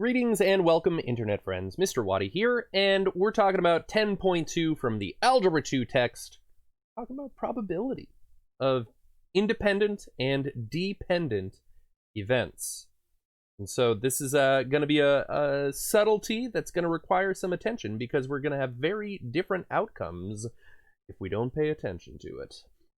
Greetings and welcome, internet friends. Mr. Waddy here, and we're talking about 10.2 from the Algebra 2 text, talking about probability of independent and dependent events. And so this is going to be a subtlety that's going to require some attention because we're going to have very different outcomes if we don't pay attention to it.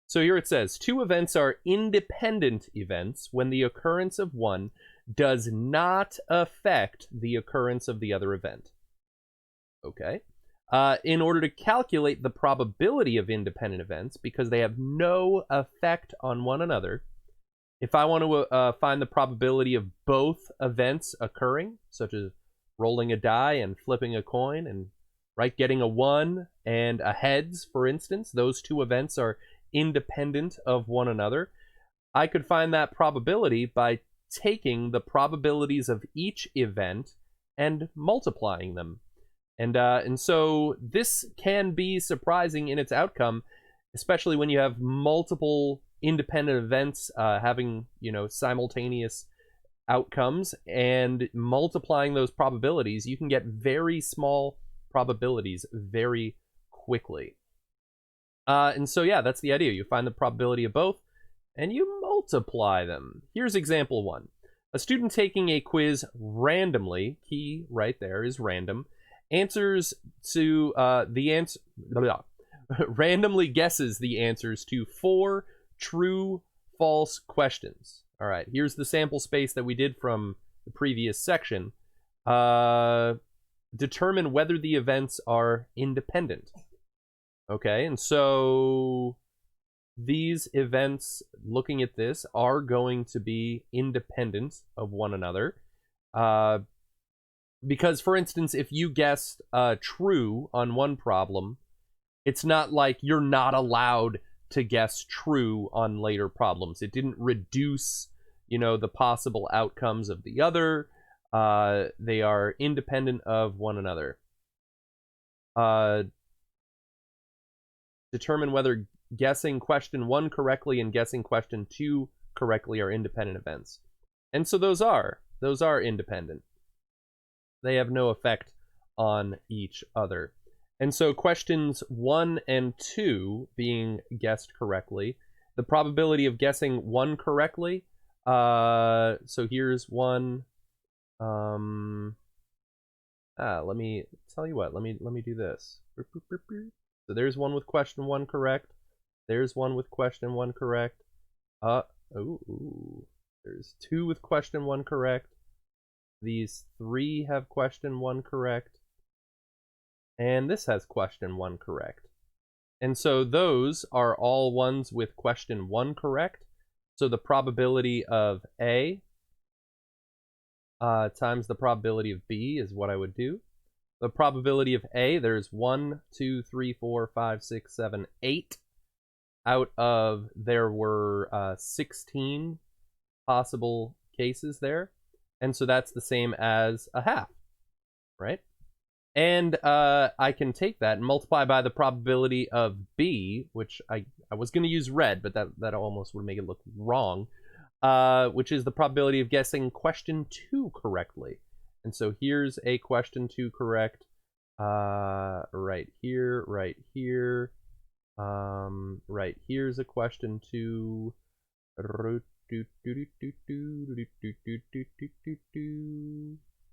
So here it says, two events are independent events when the occurrence of one does not affect the occurrence of the other event. Okay. In order to calculate the probability of independent events, because they have no effect on one another, if I want to find the probability of both events occurring, such as rolling a die and flipping a coin and getting a 1 and a heads, for instance, those two events are independent of one another. I could find that probability by taking the probabilities of each event and multiplying them. And so this can be surprising in its outcome, especially when you have multiple independent events having, simultaneous outcomes, and multiplying those probabilities, you can get very small probabilities very quickly. And so, yeah, that's the idea. You find the probability of both, and you multiply them. Here's example 1. A student taking a quiz randomly, key right there is random, answers to randomly guesses the answers to 4 true, false questions. All right, here's the sample space that we did from the previous section. Determine whether the events are independent. Okay, and so these events, looking at this, are going to be independent of one another. Because, for instance, if you guessed true on one problem, it's not like you're not allowed to guess true on later problems. It didn't reduce, the possible outcomes of the other. They are independent of one another. Determine whether guessing question 1 correctly and guessing question 2 correctly are independent events. And so those are independent. They have no effect on each other. And so questions 1 and 2 being guessed correctly, the probability of guessing 1 correctly, so here's 1. Let me tell you what, let me do this. So there's 1 with question 1 correct. There's 1 with question 1 correct. There's 2 with question 1 correct. These 3 have question 1 correct. And this has question 1 correct. And so those are all ones with question 1 correct. So the probability of A times the probability of B is what I would do. The probability of A, there's 1, 2, 3, 4, 5, 6, 7, 8. Out of, there were 16 possible cases there. And so that's the same as a half, right? And I can take that and multiply by the probability of B, which I was going to use red, but that almost would make it look wrong, which is the probability of guessing question 2 correctly. And so here's a question 2 correct, right here, right here, right here's a question 2,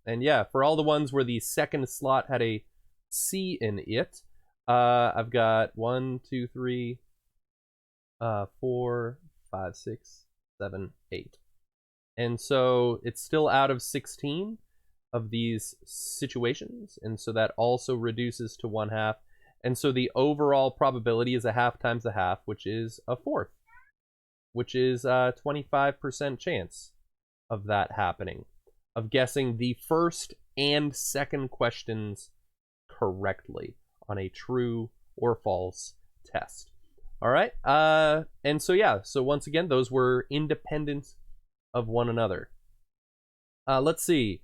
and yeah, for all the ones where the second slot had a C in it, I've got 1, 2, 3, 4, 5, 6, 7, 8. And so it's still out of 16 of these situations, and so that also reduces to 1/2. And so the overall probability is a half times a half, which is a fourth, which is a 25% chance of that happening, of guessing the first and second questions correctly on a true or false test. All right, and so yeah, so once again, those were independent of one another. Let's see.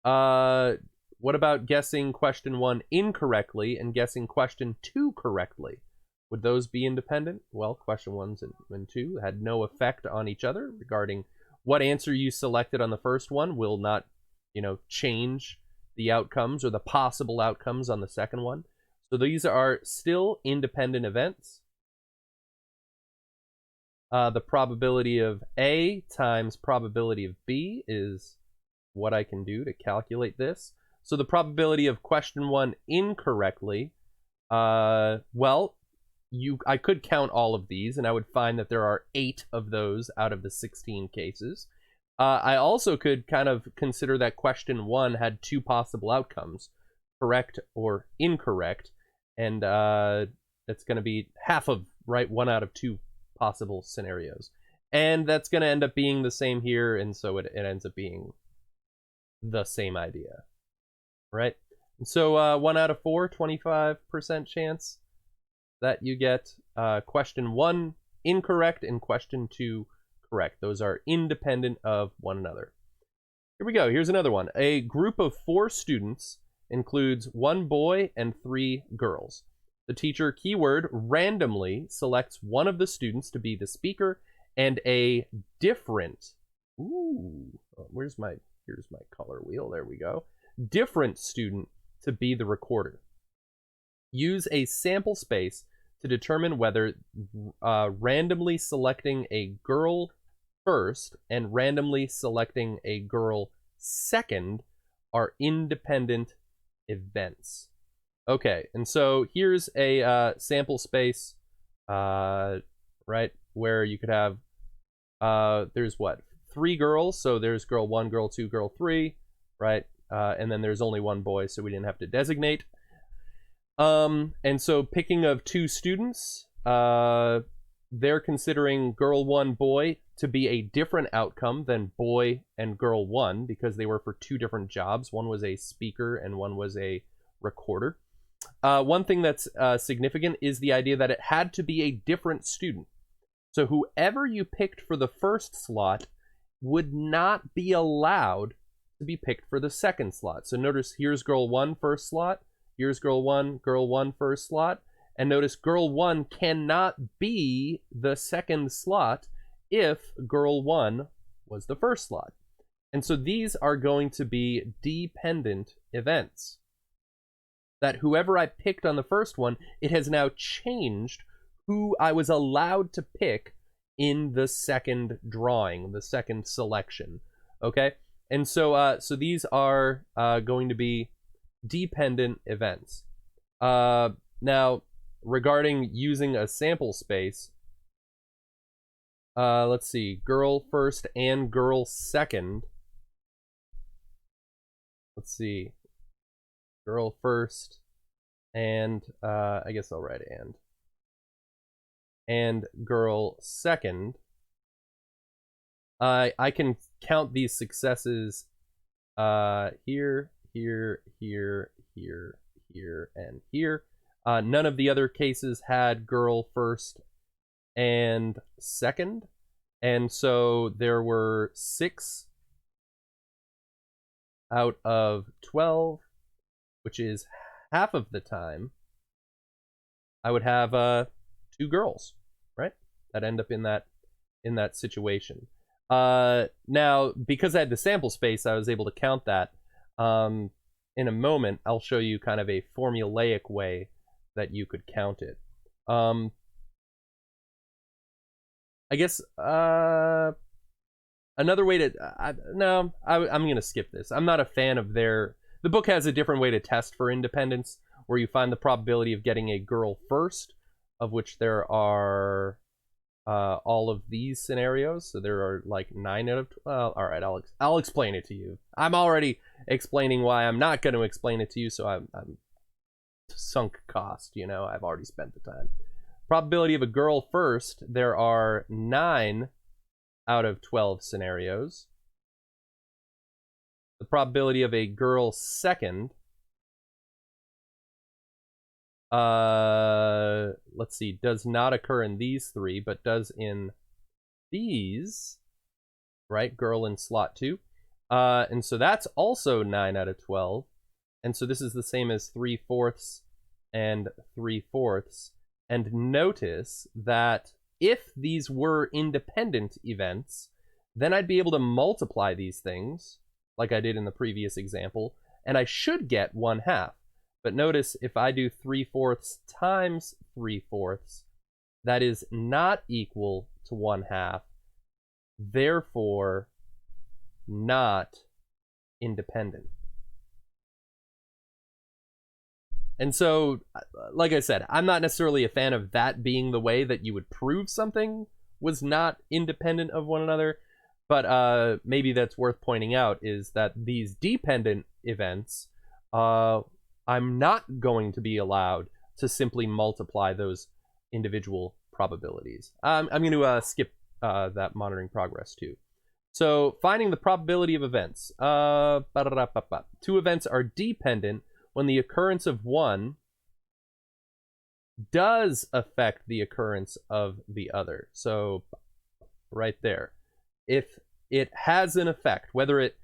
What about guessing question 1 incorrectly and guessing question 2 correctly? Would those be independent? Well, question 1 and 2 had no effect on each other regarding what answer you selected on the first one will not change the outcomes or the possible outcomes on the second one. So these are still independent events. The probability of A times probability of B is what I can do to calculate this. So the probability of question 1 incorrectly, well, I could count all of these, and I would find that there are 8 of those out of the 16 cases. I also could kind of consider that question 1 had 2 possible outcomes, correct or incorrect, and that's going to be half of, right, 1 out of 2 possible scenarios. And that's going to end up being the same here, and so it ends up being the same idea, right? And so 1 out of 4, 25% chance that you get question 1 incorrect and question 2 correct. Those are independent of one another. Here we go. Here's another one. A group of 4 students includes 1 boy and 3 girls. The teacher, keyword, randomly selects one of the students to be the speaker and a different, here's my color wheel, there we go, different student to be the recorder. Use a sample space to determine whether randomly selecting a girl first and randomly selecting a girl second are independent events. Okay, and so here's a sample space, right, where you could have, there's what, 3 girls, so there's girl 1, girl 2, girl 3, right, and then there's only 1 boy, so we didn't have to designate. And so picking of 2 students, they're considering girl 1, boy to be a different outcome than boy and girl 1 because they were for 2 different jobs. One was a speaker and one was a recorder. One thing that's significant is the idea that it had to be a different student. So whoever you picked for the first slot would not be allowed to be picked for the second slot. So notice here's girl 1 first slot, here's girl 1 first slot, and notice girl 1 cannot be the second slot if girl 1 was the first slot. And so these are going to be dependent events. That whoever I picked on the first one, it has now changed who I was allowed to pick in the second drawing, the second selection. Okay? And so so these are going to be dependent events. Now, regarding using a sample space, let's see, girl first and girl second. Let's see, girl first and I guess I'll write and girl second. I can count these successes here, here, here, here, here, and here. None of the other cases had girl first and second, and so there were 6 out of 12, which is half of the time I would have 2 girls, right? That end up in that situation. Now, because I had the sample space, I was able to count that. In a moment, I'll show you kind of a formulaic way that you could count it. I guess another way to... I'm going to skip this. I'm not a fan of their... The book has a different way to test for independence, where you find the probability of getting a girl first, of which there are all of these scenarios. So there are like 9 out of 12. All right, I'll explain it to you. I'm already explaining why I'm not going to explain it to you, so I'm sunk cost, I've already spent the time. Probability of a girl first, there are 9 out of 12 scenarios. The probability of a girl second, let's see, does not occur in these 3, but does in these, right? Girl in slot 2. And so that's also 9 out of 12. And so this is the same as 3/4 and 3/4. And notice that if these were independent events, then I'd be able to multiply these things, like I did in the previous example, and I should get 1/2. But notice if I do 3/4 times 3/4, that is not equal to 1/2, therefore not independent. And so, like I said, I'm not necessarily a fan of that being the way that you would prove something was not independent of one another, but maybe that's worth pointing out is that these dependent events, I'm not going to be allowed to simply multiply those individual probabilities. I'm going to skip that monitoring progress too. So finding the probability of events. Two events are dependent when the occurrence of one does affect the occurrence of the other. So right there. If it has an effect, whether it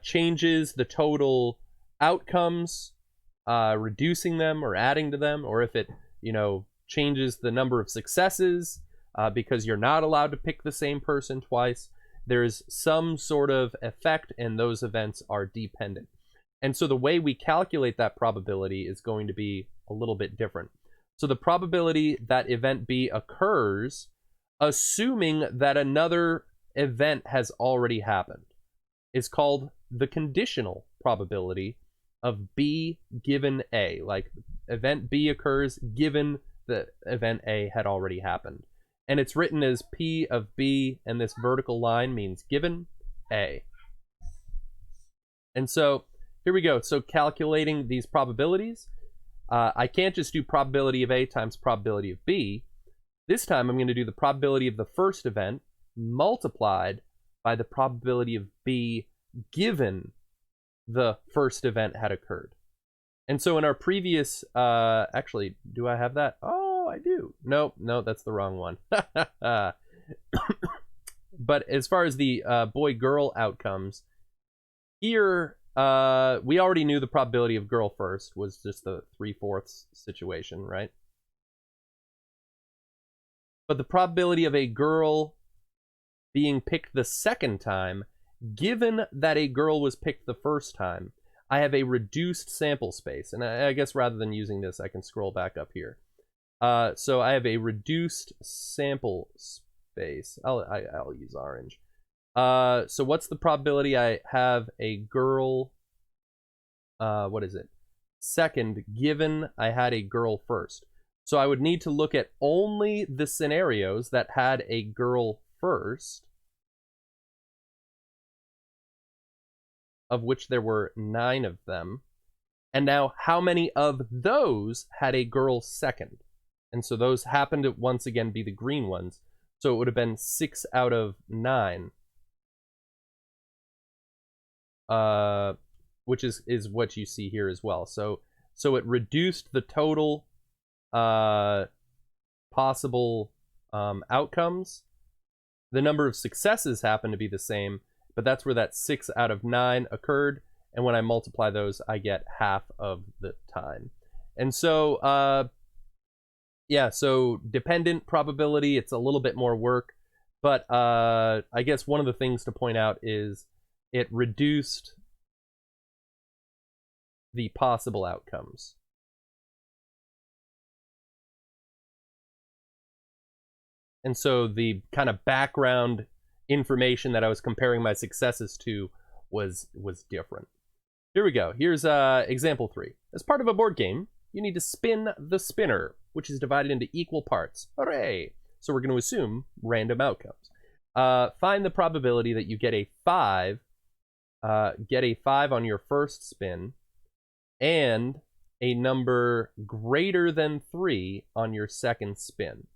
changes the total outcomes, reducing them or adding to them, or if it, changes the number of successes, because you're not allowed to pick the same person twice, there's some sort of effect, and those events are dependent. And so the way we calculate that probability is going to be a little bit different. So the probability that event B occurs, assuming that another event has already happened, is called the conditional probability of B given A. Like, event B occurs given the event A had already happened. And it's written as P of B, and this vertical line means given A. And so here we go. So calculating these probabilities, I can't just do probability of A times probability of B. This time I'm going to do the probability of the first event multiplied by the probability of B given the first event had occurred. And so in our previous, actually, do I have that? Oh, I do. No, that's the wrong one. But as far as the boy-girl outcomes, here we already knew the probability of girl first was just the 3/4 situation, right? But the probability of a girl being picked the second time, given that a girl was picked the first time, I have a reduced sample space. And I guess rather than using this, I can scroll back up here. So I have a reduced sample space. I'll use orange. So what's the probability I have a girl, what is it? Second, given I had a girl first. So I would need to look at only the scenarios that had a girl first, of which there were 9 of them. And now, how many of those had a girl second? And so those happened to once again be the green ones. So it would have been 6 out of 9. Which is what you see here as well. So it reduced the total possible outcomes. The number of successes happened to be the same, but that's where that 6 out of 9 occurred. And when I multiply those, I get half of the time. And so, yeah, so dependent probability, it's a little bit more work. But I guess one of the things to point out is it reduced the possible outcomes. And so the kind of background information that I was comparing my successes to was different. Here we go. Here's example 3. As part of a board game, you need to spin the spinner, which is divided into equal parts. Hooray! So we're going to assume random outcomes. Find the probability that you get a 5 on your first spin, and a number greater than 3 on your second spin.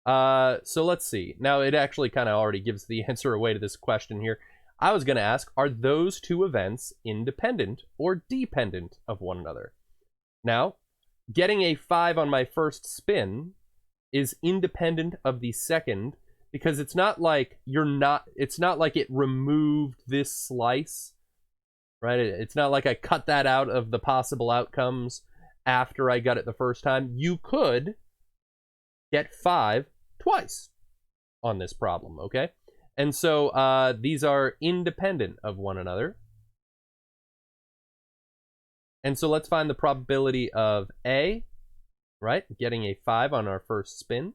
So let's see. Now it actually kind of already gives the answer away to this question here. I was going to ask, are those two events independent or dependent of one another? Now, getting a 5 on my first spin is independent of the second, because it's not like it's not like it removed this slice, right? It's not like I cut that out of the possible outcomes after I got it the first time. You could get 5 twice on this problem, okay? And so these are independent of one another. And so let's find the probability of A, right? Getting a 5 on our first spin.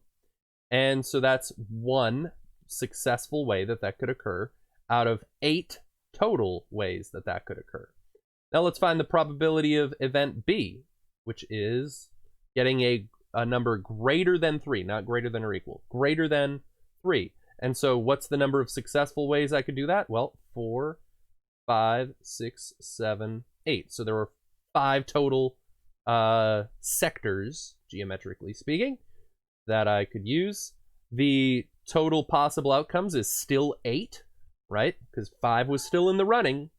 And so that's one successful way that that could occur out of 8 total ways that that could occur. Now let's find the probability of event B, which is getting a number greater than 3, not greater than or equal, greater than 3. And so what's the number of successful ways I could do that? Well, 4, 5, 6, 7, 8. So there were 5 total sectors, geometrically speaking, that I could use. The total possible outcomes is still 8, right? Because 5 was still in the running.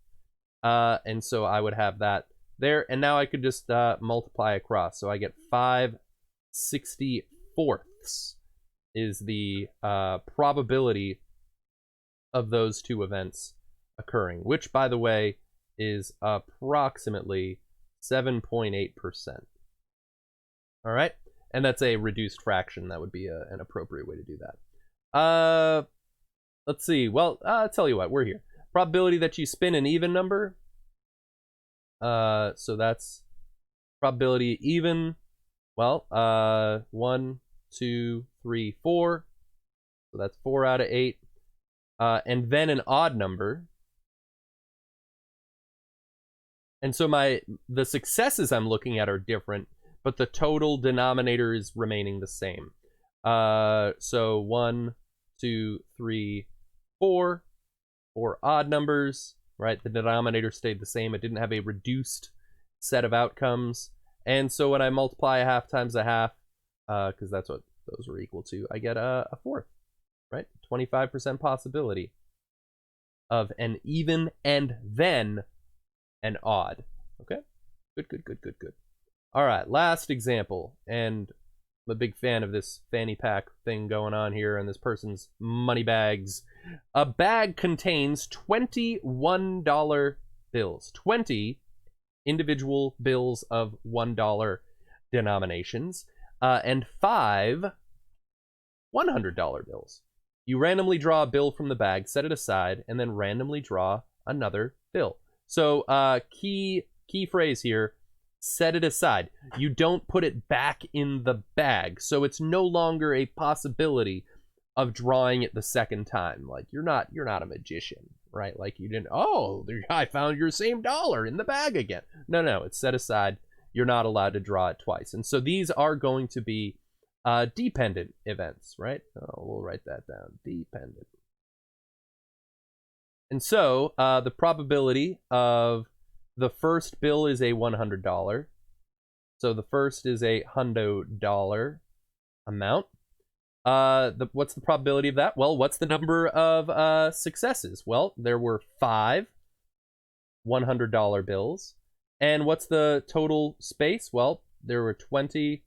And so I would have that there. And now I could just multiply across. So I get 5/64ths is the probability of those two events occurring, which, by the way, is approximately 7.8%. All right? And that's a reduced fraction. That would be an appropriate way to do that. Let's see. Well, I'll tell you what. We're here. Probability that you spin an even number. So that's probability even. Well, 1, 2, 3, 4. So that's 4 out of 8. And then an odd number. And so the successes I'm looking at are different, but the total denominator is remaining the same. So 1, 2, 3, 4. 4 odd numbers, right? The denominator stayed the same. It didn't have a reduced set of outcomes. And so when I multiply a half times a half, because that's what those were equal to, I get a fourth, right? 25% possibility of an even and then an odd. Okay? Good. All right, last example. And I'm a big fan of this fanny pack thing going on here and this person's money bags. A bag contains $21 bills. 20 individual bills of $1 denominations, and 5 $100 bills. You randomly draw a bill from the bag, set it aside, and then randomly draw another bill. So key phrase here, set it aside. You don't put it back in the bag, so it's no longer a possibility of drawing it the second time. Like you're not a magician, right? Like you didn't, oh, I found your same dollar in the bag again. No, it's set aside. You're not allowed to draw it twice. And so these are going to be dependent events, right? Oh, we'll write that down, dependent. And so the probability of the first bill is a $100. So the first is a $100 amount. What's the probability of that? Well, what's the number of successes? Well, there were 5 $100 bills. And what's the total space? Well, there were 20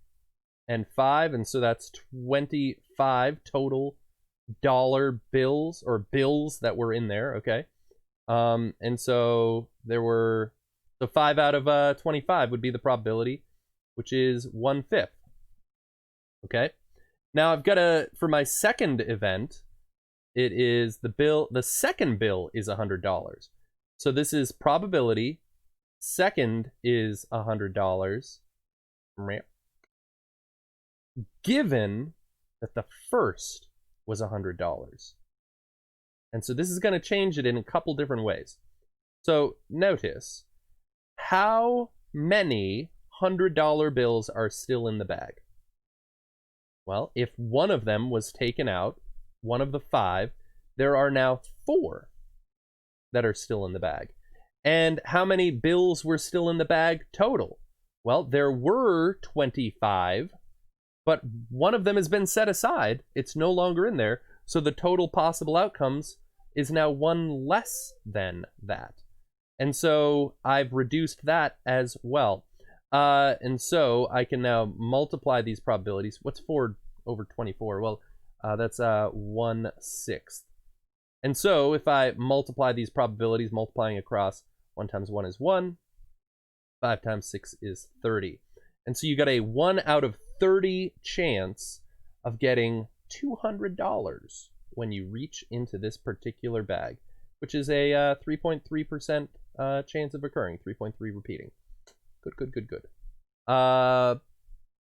and 5, and so that's 25 total dollar bills, or bills that were in there, okay? And so there were, so 5 out of 25 would be the probability, which is 1/5. Okay? Now I've got for my second event, it is the second bill is $100. So this is probability, second is $100, given that the first was $100. And so this is going to change it in a couple different ways. So notice, how many $100 bills are still in the bag? Well, if one of them was taken out, one of the 5, there are now 4 that are still in the bag. And how many bills were still in the bag total? Well, there were 25, but one of them has been set aside. It's no longer in there. So the total possible outcomes is now 1 less than that. And so I've reduced that as well. And so I can now multiply these probabilities. What's 4 over 24? Well, that's 1/6. And so if I multiply these probabilities, multiplying across, 1 times 1 is 1, 5 times 6 is 30. And so you got a 1 out of 30 chance of getting $200 when you reach into this particular bag, which is a 3.3% chance of occurring, 3.3 repeating. Good.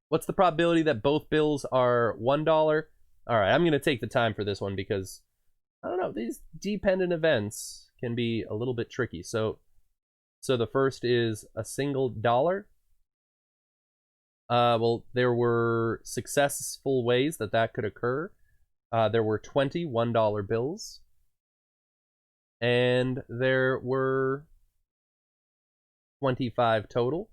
What's the probability that both bills are $1? All right, I'm going to take the time for this one because, I don't know, these dependent events can be a little bit tricky. So the first is a single dollar. Well, there were successful ways that could occur. There were 20 $1 bills. And there were 25 total.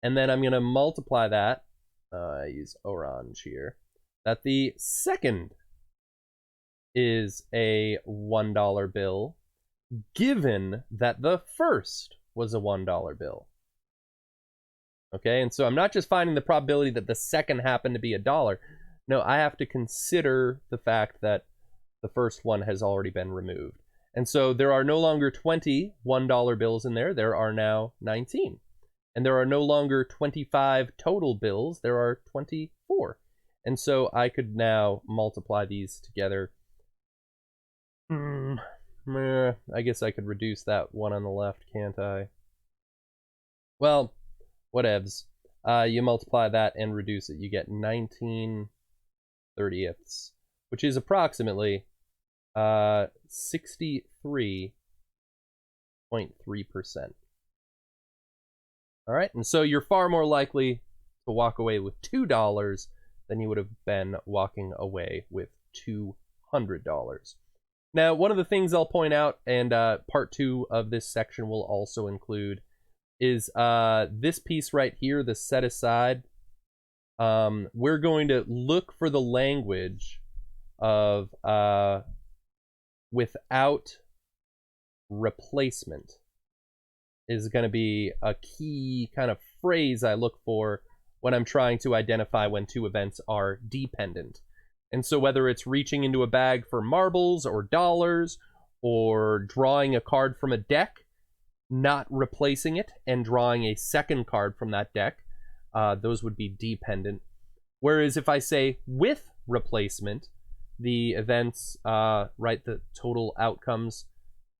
And then I'm going to multiply that. I use orange here. That the second is a $1 bill, given that the first was a $1 bill. Okay, and so I'm not just finding the probability that the second happened to be a dollar. No, I have to consider the fact that the first one has already been removed. And so there are no longer 20 $1 bills in there. There are now 19. And there are no longer 25 total bills. There are 24. And so I could now multiply these together. I guess I could reduce that one on the left, can't I? Well, whatevs. You multiply that and reduce it. You get 19/30ths, which is approximately 63.3%. All right, and so you're far more likely to walk away with $2 than you would have been walking away with $200. Now, one of the things I'll point out, and part 2 of this section will also include, is this piece right here, the set aside. We're going to look for the language of without replacement is going to be a key kind of phrase I look for when I'm trying to identify when two events are dependent. And so whether it's reaching into a bag for marbles or dollars, or drawing a card from a deck, not replacing it, and drawing a second card from that deck, those would be dependent. Whereas if I say with replacement, the events, the total outcomes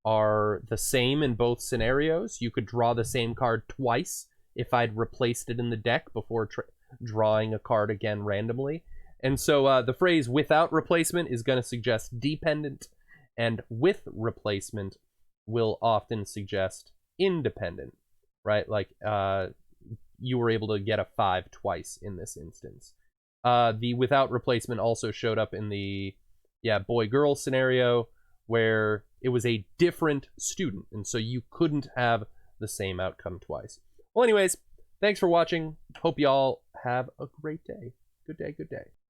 are the same in both scenarios. You could draw the same card twice if I'd replaced it in the deck before drawing a card again randomly. And so the phrase without replacement is going to suggest dependent, and with replacement will often suggest independent, right? Like you were able to get a 5 twice in this instance. The without replacement also showed up in the boy-girl scenario, where it was a different student, and so you couldn't have the same outcome twice. Well, anyways, thanks for watching. Hope y'all have a great day. Good day.